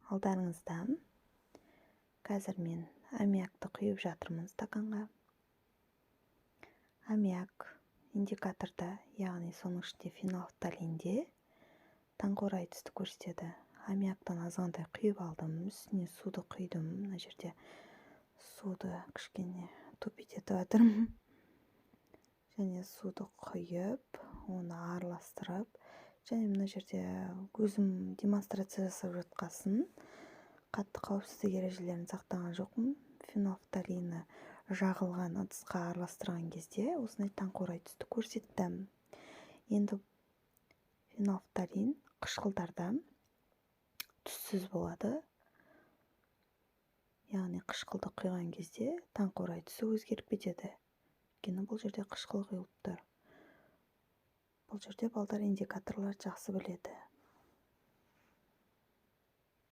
алдарыңызда. Қазір мен аммиакты құйып жатырмын стаканға. Аммиак индикаторда, яғни соның ішінде фенолфталинде таңқурай түсті көрсетеді. Аммиактан азғантай құйып алдым, үстіне суды құйдым. Мына жерде суды кішкене топить етіп жатырмын. Және суды құйып, оны араластырып, және мына жерде өзім демонстрация жасап жатқасын, қатты қауіпсіздік ережелерін сақтаған жоқпын. Фенолфталині жағылған ыдысқа араластырған кезде осындай таңқурай түсті көрсеттім. Енді фенолфталин қышқылдарда түссіз болады. Яғни қышқылды құйған кезде таңқурай түсі өзгеріп кетеді. Өйткені бұл жерде қышқыл құйылып тұр. Бұл жерде балдар индикаторлар жақсы біледі.